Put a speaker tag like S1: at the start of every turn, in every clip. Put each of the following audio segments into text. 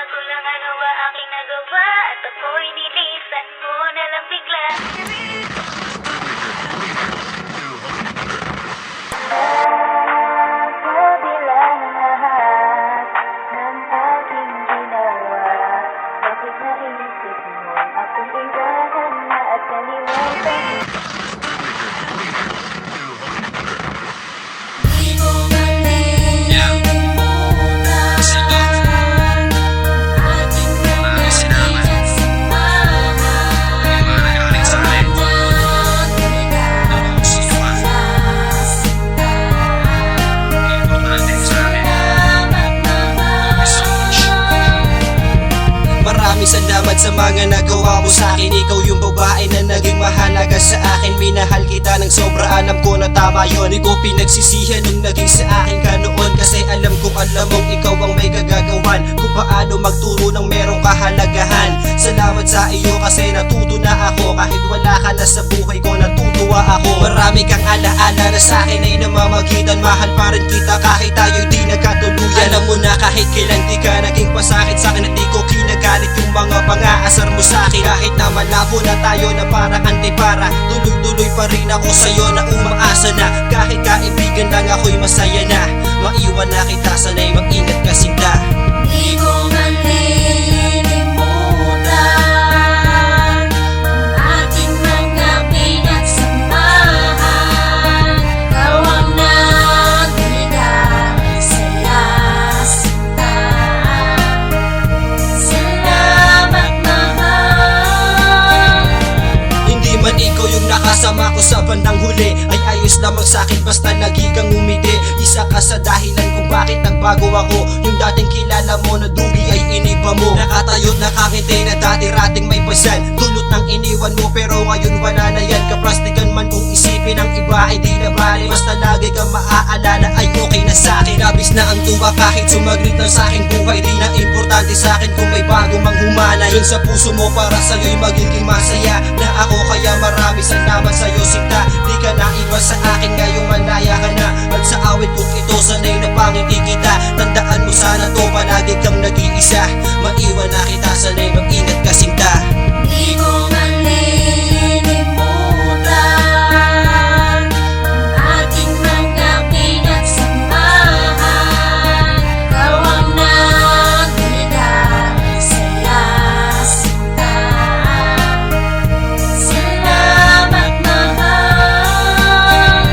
S1: ko lang ano ba aking nagawa at ako'y nilisan mo na lang bigla. Kabila ng lahat ng aking ginawa, bakit naisip mo akong iwanan na at kalimutan?
S2: Salamat sa mga nagawa mo sa akin. Ikaw yung babae na naging mahalaga sa akin. Minahal kita ng sobra, alam ko na tama yun. Di ko pinagsisihan nung naging sa akin ka noon, kasi alam kong alam mong ikaw ang may kagagawan kung paano magturo ng merong kahalagahan. Salamat sa iyo kasi natuto na ako. Kahit wala ka na sa buhay ko, natutuwa ako. Marami kang alaala na sa akin ay namamagitan. Mahal pa rin kita kahit tayo'y di nagkatuluyan. Alam mo na kahit kailan di ka naging pasakit sa akin, at di ko kinagalit yung mga pang-aasar mo sa'kin. Kahit na malabo na tayo na parang antipara, tuloy-tuloy pa rin ako sa'yo na umaasa na kahit kaibigan lang ako'y masaya na. Maiwan na kita, sana'y mag-ingat ka sinta.
S1: Di ko malilimutan ang ating mga pinagsamahan. Ikaw ang nagbigay sa lastan. Salamat, mahal.
S2: Hindi man ikaw yung nakasama ko sa bandang huli, ay ayos lamang sa'kin basta lagi kang umiti. Isa ka sa dahilan kung bakit nagbago ako. Yung dating kilala mo na dugi ay iniba mo. Nakatayo nakangiti na dati rating may pasan, dulot ng iniwan mo pero ngayon wala na yan. Kaplastikan man kung isipin ng iba ay di na bali, basta lagi kang maaalala ay okay na sa'kin. Labis na ang tuwa kahit sumaglit ng sa'king buhay, di na importante sa'kin kung may bago mang humanay. Yun sa puso mo para sa'yo'y magiging masaya na ako, kaya marami salamat sa'yo sinta. Di ka na iba sa akin, ngayong malaya ka na, at sa awit kong ito sanay napangiti kita. Tandaan mo sana to, palagi kang nag-iisa. Maiwan na kita, sanay mag-ingat ka sinta.
S1: Di ko malilimutan ang ating mga pinagsamahan. Ikaw ang nagbigay sa lastan. Salamat, mahal.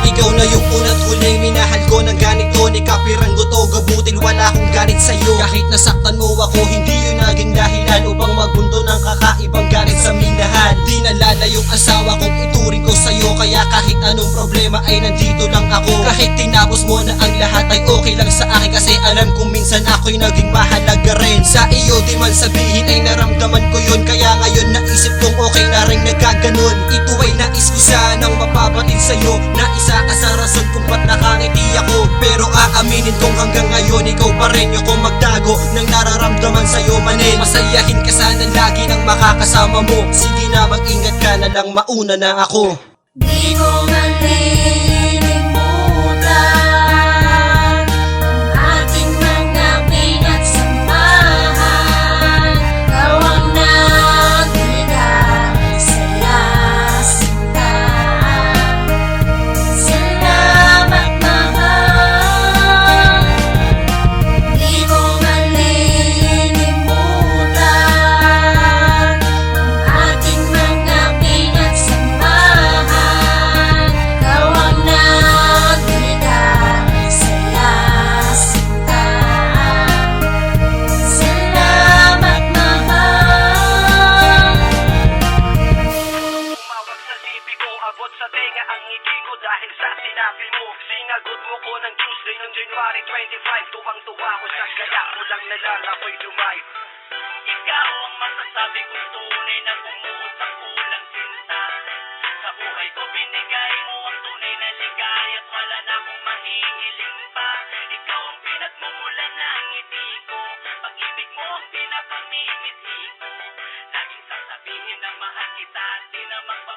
S2: Ikaw na yung una't huling minahal ko ng ganito. Ni kapiranggo to gabutin, wala akong galit sa'yo. Kahit nasaktan mo ako, hindi yun naging dahilan upang magbundo ng kakaibang galit sa minahan. Di nalala yung asawa kong ituring ko sa'yo, kaya kahit anong problema ay nandito lang ako. Kahit tinapos mo na ang lahat ay okay lang sa akin, kasi alam kong minsan ako'y naging mahalaga rin sa iyo. Di man sabihin ay naramdaman ko yun, kaya ngayon naisip kong okay na rin nagkaganon. Ito ay nais ko sanang mapabatid sa'yo, na isa ka sa rason kung ba't nakangiti ako. Pero aaminin kong hanggang ngayon ikaw pa rin yung kung magtago ng nararamdaman sa'yo manin. Masayahin ka sana lagi ng makakasama mo. Sige na, mag-ingat ka na lang, mauna na ako.
S1: Di ko malilimutan ang ating mga pinagsamahan. Ikaw ang nagbigay sa lastan. Salamat, mahal. Di ko malilimutan ang ating mga pinagsamahan. Ikaw ang nagbigay sa lastan. Salamat, mahal.
S3: Umawag sa TV ko, abot sa tenga ang ngiti ko dahil sa sinabi mo. Sinagot mo ko ng Tuesday ng January 25. Tuwang-tuwa ko sa kaya ko lang nalala ko'y lumayt. Ikaw ang masasabi kong tunay na bumuhos ang kulang sinta. Sa buhay ko binigay mo ang tunay na ligaya at wala na akong mahihiling pa. Ikaw ang pinagmumulan ng ngiti ko, pag-ibig mo ang pinapamimiti ko. Laging sasabihin na mahal kita, di na magbabago.